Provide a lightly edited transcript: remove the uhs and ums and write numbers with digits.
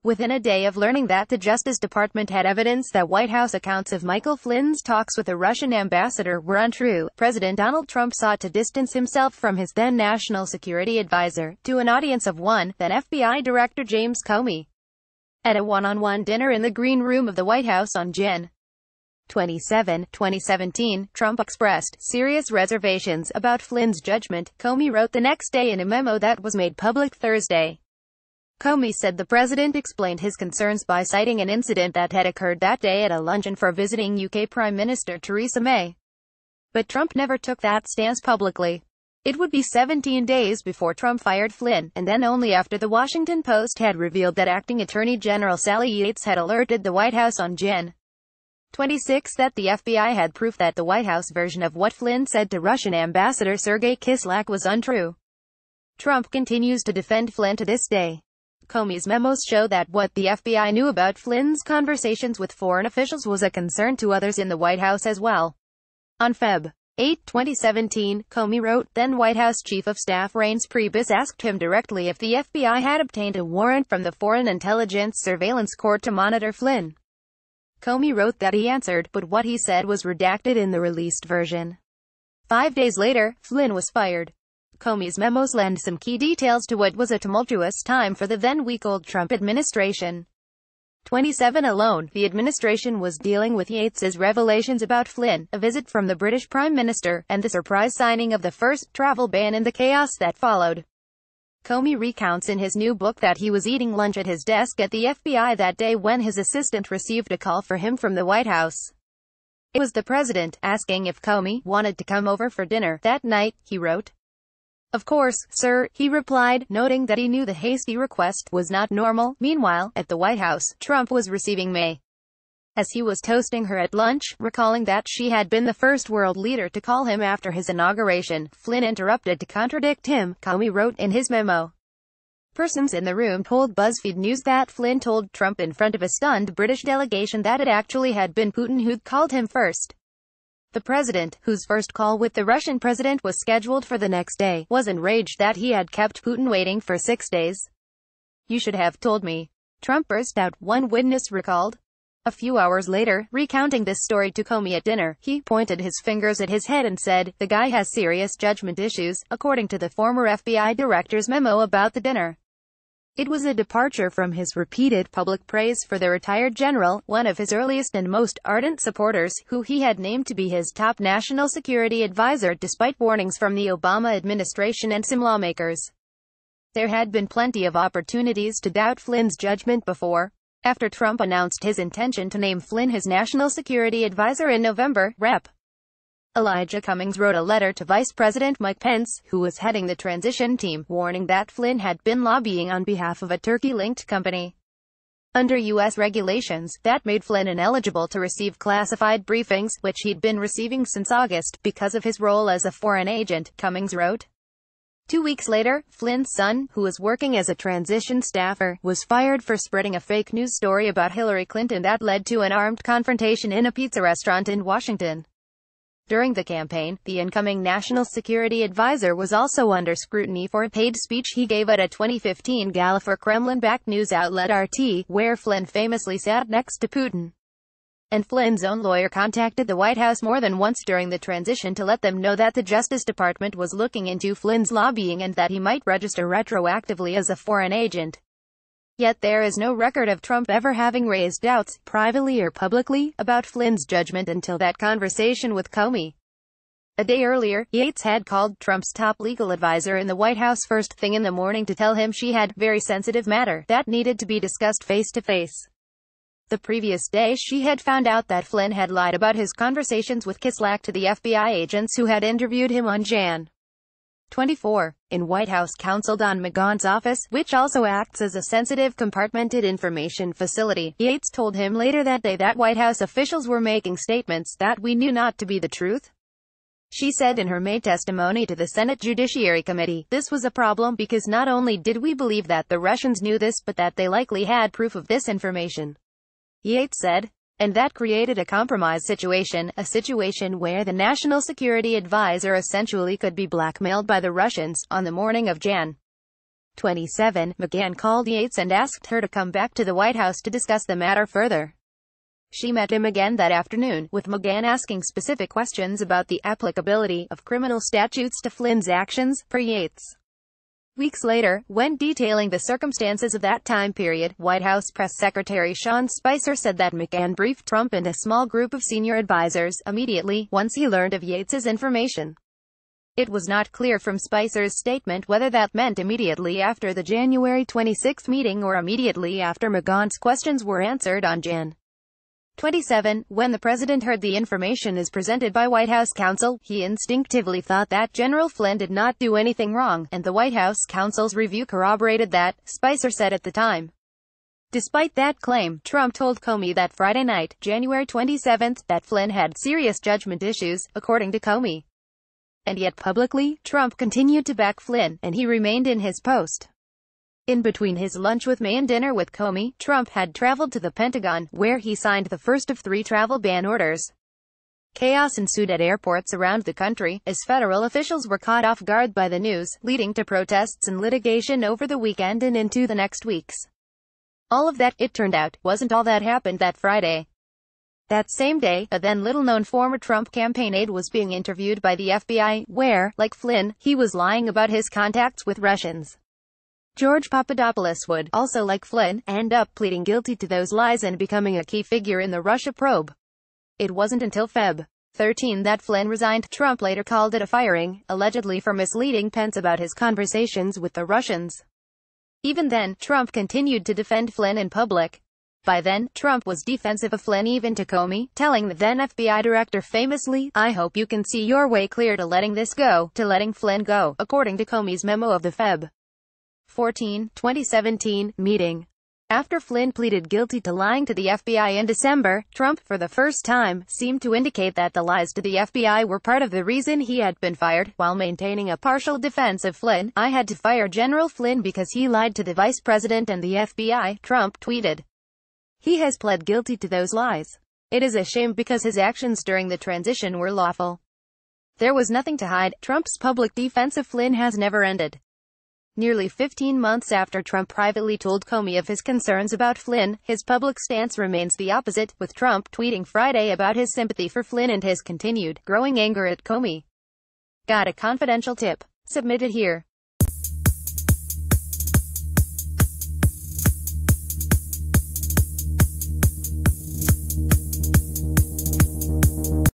within a day of learning that the Justice Department had evidence that White House accounts of Michael Flynn's talks with the Russian ambassador were untrue, President Donald Trump sought to distance himself from his then National Security Advisor, to an audience of one, then FBI Director James Comey. At a one-on-one dinner in the Green Room of the White House on Jan. 27, 2017, Trump expressed serious reservations about Flynn's judgment, Comey wrote the next day in a memo that was made public Thursday. Comey said the president explained his concerns by citing an incident that had occurred that day at a luncheon for visiting UK Prime Minister Theresa May. But Trump never took that stance publicly. It would be 17 days before Trump fired Flynn, and then only after the Washington Post had revealed that Acting Attorney General Sally Yates had alerted the White House on Jan. 26 that the FBI had proof that the White House version of what Flynn said to Russian Ambassador Sergey Kislyak was untrue. Trump continues to defend Flynn to this day. Comey's memos show that what the FBI knew about Flynn's conversations with foreign officials was a concern to others in the White House as well. On Feb. 8, 2017, Comey wrote, then White House Chief of Staff Reince Priebus asked him directly if the FBI had obtained a warrant from the Foreign Intelligence Surveillance Court to monitor Flynn. Comey wrote that he answered, but what he said was redacted in the released version. 5 days later, Flynn was fired. Comey's memos lend some key details to what was a tumultuous time for the then week-old Trump administration. 27 alone, the administration was dealing with Yates's revelations about Flynn, a visit from the British Prime Minister, and the surprise signing of the first travel ban in the chaos that followed. Comey recounts in his new book that he was eating lunch at his desk at the FBI that day when his assistant received a call for him from the White House. It was the president, asking if Comey wanted to come over for dinner that night, he wrote. Of course, sir, he replied, noting that he knew the hasty request was not normal. Meanwhile, at the White House, Trump was receiving May as he was toasting her at lunch, recalling that she had been the first world leader to call him after his inauguration. Flynn interrupted to contradict him, Comey wrote in his memo. Persons in the room told BuzzFeed News that Flynn told Trump in front of a stunned British delegation that it actually had been Putin who'd called him first. The president, whose first call with the Russian president was scheduled for the next day, was enraged that he had kept Putin waiting for 6 days. You should have told me. Trump burst out, one witness recalled. A few hours later, recounting this story to Comey at dinner, he pointed his fingers at his head and said, the guy has serious judgment issues, according to the former FBI director's memo about the dinner. It was a departure from his repeated public praise for the retired general, one of his earliest and most ardent supporters, who he had named to be his top national security advisor despite warnings from the Obama administration and some lawmakers. There had been plenty of opportunities to doubt Flynn's judgment before. After Trump announced his intention to name Flynn his national security advisor in November, Rep. Elijah Cummings wrote a letter to Vice President Mike Pence, who was heading the transition team, warning that Flynn had been lobbying on behalf of a Turkey-linked company. Under U.S. regulations, that made Flynn ineligible to receive classified briefings, which he'd been receiving since August, because of his role as a foreign agent, Cummings wrote. 2 weeks later, Flynn's son, who was working as a transition staffer, was fired for spreading a fake news story about Hillary Clinton that led to an armed confrontation in a pizza restaurant in Washington. During the campaign, the incoming National Security Advisor was also under scrutiny for a paid speech he gave at a 2015 gala for Kremlin-backed news outlet RT, where Flynn famously sat next to Putin. And Flynn's own lawyer contacted the White House more than once during the transition to let them know that the Justice Department was looking into Flynn's lobbying and that he might register retroactively as a foreign agent. Yet there is no record of Trump ever having raised doubts, privately or publicly, about Flynn's judgment until that conversation with Comey. A day earlier, Yates had called Trump's top legal advisor in the White House first thing in the morning to tell him she had very sensitive matter that needed to be discussed face-to-face. The previous day she had found out that Flynn had lied about his conversations with Kislyak to the FBI agents who had interviewed him on Jan. 24. In White House counsel Don McGaughn's office, which also acts as a sensitive compartmented information facility, Yates told him later that day that White House officials were making statements that we knew not to be the truth. She said in her May testimony to the Senate Judiciary Committee, this was a problem because not only did we believe that the Russians knew this but that they likely had proof of this information. Yates said. And that created a compromise situation, a situation where the National Security Advisor essentially could be blackmailed by the Russians. On the morning of Jan. 27, McGahn called Yates and asked her to come back to the White House to discuss the matter further. She met him again that afternoon, with McGahn asking specific questions about the applicability of criminal statutes to Flynn's actions, per Yates. Weeks later, when detailing the circumstances of that time period, White House Press Secretary Sean Spicer said that McGahn briefed Trump and a small group of senior advisors immediately once he learned of Yates's information. It was not clear from Spicer's statement whether that meant immediately after the January 26 meeting or immediately after McGahn's questions were answered on Jan. 27, when the president heard the information as presented by White House counsel, he instinctively thought that General Flynn did not do anything wrong, and the White House counsel's review corroborated that, Spicer said at the time. Despite that claim, Trump told Comey that Friday night, January 27, that Flynn had serious judgment issues, according to Comey. And yet publicly, Trump continued to back Flynn, and he remained in his post. In between his lunch with May and dinner with Comey, Trump had traveled to the Pentagon, where he signed the first of 3 travel ban orders. Chaos ensued at airports around the country, as federal officials were caught off guard by the news, leading to protests and litigation over the weekend and into the next weeks. All of that, it turned out, wasn't all that happened that Friday. That same day, a then little-known former Trump campaign aide was being interviewed by the FBI, where, like Flynn, he was lying about his contacts with Russians. George Papadopoulos would, also like Flynn, end up pleading guilty to those lies and becoming a key figure in the Russia probe. It wasn't until Feb. 13 that Flynn resigned. Trump later called it a firing, allegedly for misleading Pence about his conversations with the Russians. Even then, Trump continued to defend Flynn in public. By then, Trump was defensive of Flynn even to Comey, telling the then FBI director famously, "I hope you can see your way clear to letting this go, to letting Flynn go," according to Comey's memo of the Feb. 14, 2017, meeting. After Flynn pleaded guilty to lying to the FBI in December, Trump, for the first time, seemed to indicate that the lies to the FBI were part of the reason he had been fired, while maintaining a partial defense of Flynn. "I had to fire General Flynn because he lied to the vice president and the FBI," Trump tweeted. "He has pled guilty to those lies. It is a shame because his actions during the transition were lawful. There was nothing to hide." Trump's public defense of Flynn has never ended. Nearly 15 months after Trump privately told Comey of his concerns about Flynn, his public stance remains the opposite, with Trump tweeting Friday about his sympathy for Flynn and his continued, growing anger at Comey. Got a confidential tip? Submitted here.